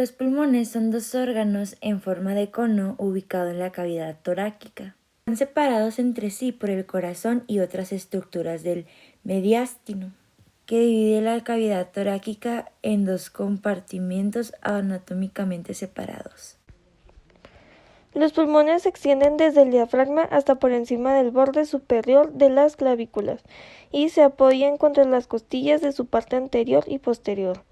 Los pulmones son dos órganos en forma de cono ubicado en la cavidad torácica. Están separados entre sí por el corazón y otras estructuras del mediastino, que divide la cavidad torácica en dos compartimentos anatómicamente separados. Los pulmones se extienden desde el diafragma hasta por encima del borde superior de las clavículas y se apoyan contra las costillas de su parte anterior y posterior.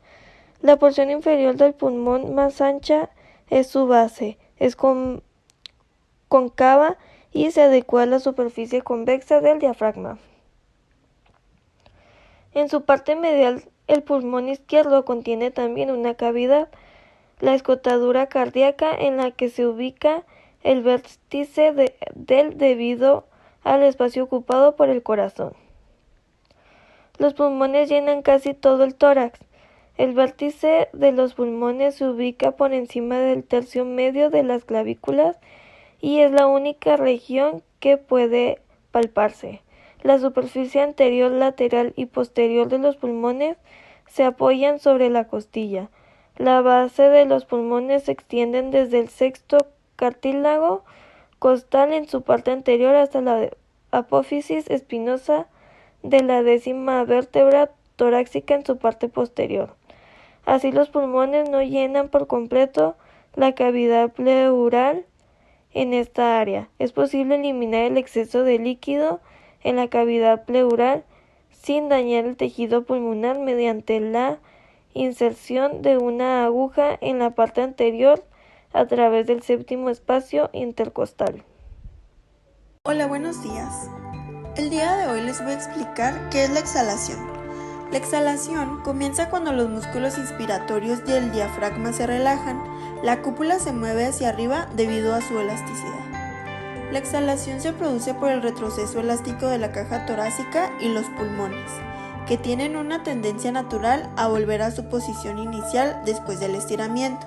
La porción inferior del pulmón más ancha es su base, es cóncava y se adecua a la superficie convexa del diafragma. En su parte medial, el pulmón izquierdo contiene también una cavidad, la escotadura cardíaca, en la que se ubica el vértice del debido al espacio ocupado por el corazón. Los pulmones llenan casi todo el tórax. El vértice de los pulmones se ubica por encima del tercio medio de las clavículas y es la única región que puede palparse. La superficie anterior, lateral y posterior de los pulmones se apoyan sobre la costilla. La base de los pulmones se extiende desde el sexto cartílago costal en su parte anterior hasta la apófisis espinosa de la décima vértebra torácica en su parte posterior. Así, los pulmones no llenan por completo la cavidad pleural. En esta área es posible eliminar el exceso de líquido en la cavidad pleural sin dañar el tejido pulmonar mediante la inserción de una aguja en la parte anterior a través del séptimo espacio intercostal. Hola, buenos días. El día de hoy les voy a explicar qué es la exhalación. La exhalación comienza cuando los músculos inspiratorios del diafragma se relajan, la cúpula se mueve hacia arriba debido a su elasticidad. La exhalación se produce por el retroceso elástico de la caja torácica y los pulmones, que tienen una tendencia natural a volver a su posición inicial después del estiramiento.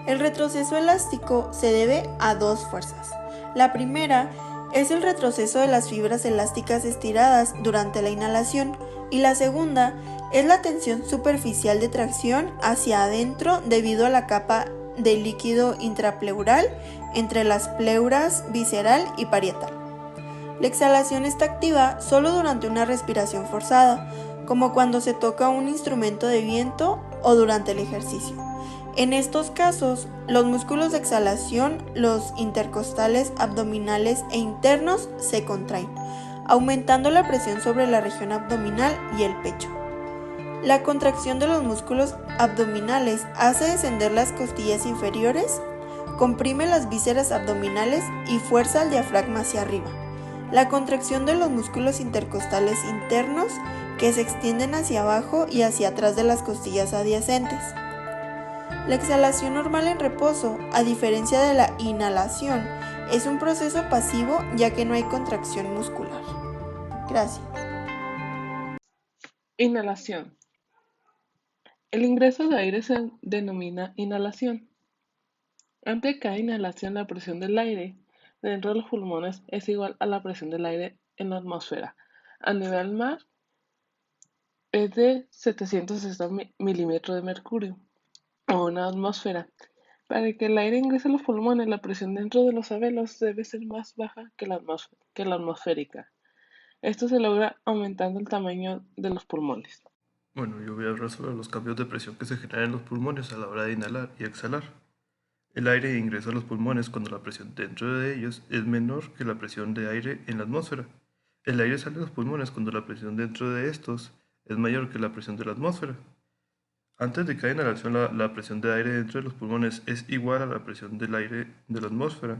El retroceso elástico se debe a dos fuerzas. La primera es el retroceso de las fibras elásticas estiradas durante la inhalación y la segunda es la tensión superficial de tracción hacia adentro debido a la capa de líquido intrapleural entre las pleuras visceral y parietal. La exhalación está activa solo durante una respiración forzada, como cuando se toca un instrumento de viento o durante el ejercicio. En estos casos, los músculos de exhalación, los intercostales, abdominales e internos se contraen, aumentando la presión sobre la región abdominal y el pecho. La contracción de los músculos abdominales hace descender las costillas inferiores, comprime las vísceras abdominales y fuerza el diafragma hacia arriba. La contracción de los músculos intercostales internos que se extienden hacia abajo y hacia atrás de las costillas adyacentes. La exhalación normal en reposo, a diferencia de la inhalación, es un proceso pasivo ya que no hay contracción muscular. Gracias. Inhalación. El ingreso de aire se denomina inhalación. Antes de cada inhalación, la presión del aire dentro de los pulmones es igual a la presión del aire en la atmósfera. A nivel mar es de 760 milímetros de mercurio, o una atmósfera. Para que el aire ingrese a los pulmones, la presión dentro de los alvéolos debe ser más baja que la atmosférica. Esto se logra aumentando el tamaño de los pulmones. Bueno, yo voy a hablar sobre los cambios de presión que se generan en los pulmones a la hora de inhalar y exhalar. El aire ingresa a los pulmones cuando la presión dentro de ellos es menor que la presión de aire en la atmósfera. El aire sale de los pulmones cuando la presión dentro de estos es mayor que la presión de la atmósfera. Antes de cada inhalación, la presión de aire dentro de los pulmones es igual a la presión del aire de la atmósfera.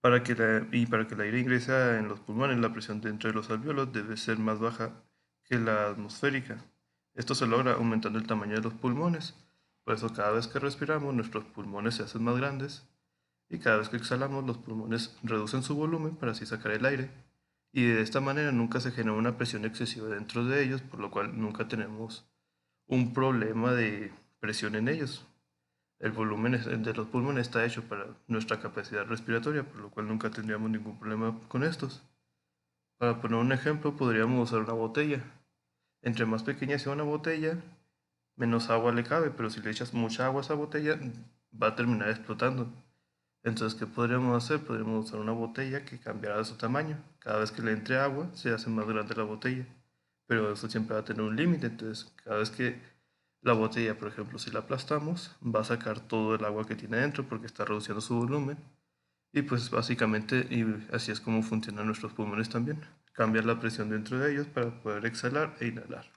Para que el aire ingrese en los pulmones, la presión dentro de los alvéolos debe ser más baja que la atmosférica. Esto se logra aumentando el tamaño de los pulmones. Por eso cada vez que respiramos, nuestros pulmones se hacen más grandes y cada vez que exhalamos, los pulmones reducen su volumen para así sacar el aire. Y de esta manera nunca se genera una presión excesiva dentro de ellos, por lo cual nunca tenemos un problema de presión en ellos. El volumen de los pulmones está hecho para nuestra capacidad respiratoria, por lo cual nunca tendríamos ningún problema con estos. Para poner un ejemplo, podríamos usar una botella. Entre más pequeña sea una botella, menos agua le cabe, pero si le echas mucha agua a esa botella, va a terminar explotando. Entonces, ¿qué podríamos hacer? Podríamos usar una botella que cambiara su tamaño. Cada vez que le entre agua, se hace más grande la botella. Pero eso siempre va a tener un límite. Entonces, cada vez que la botella, por ejemplo, si la aplastamos, va a sacar todo el agua que tiene dentro porque está reduciendo su volumen. Y pues básicamente, y así es como funcionan nuestros pulmones también. Cambiar la presión dentro de ellos para poder exhalar e inhalar.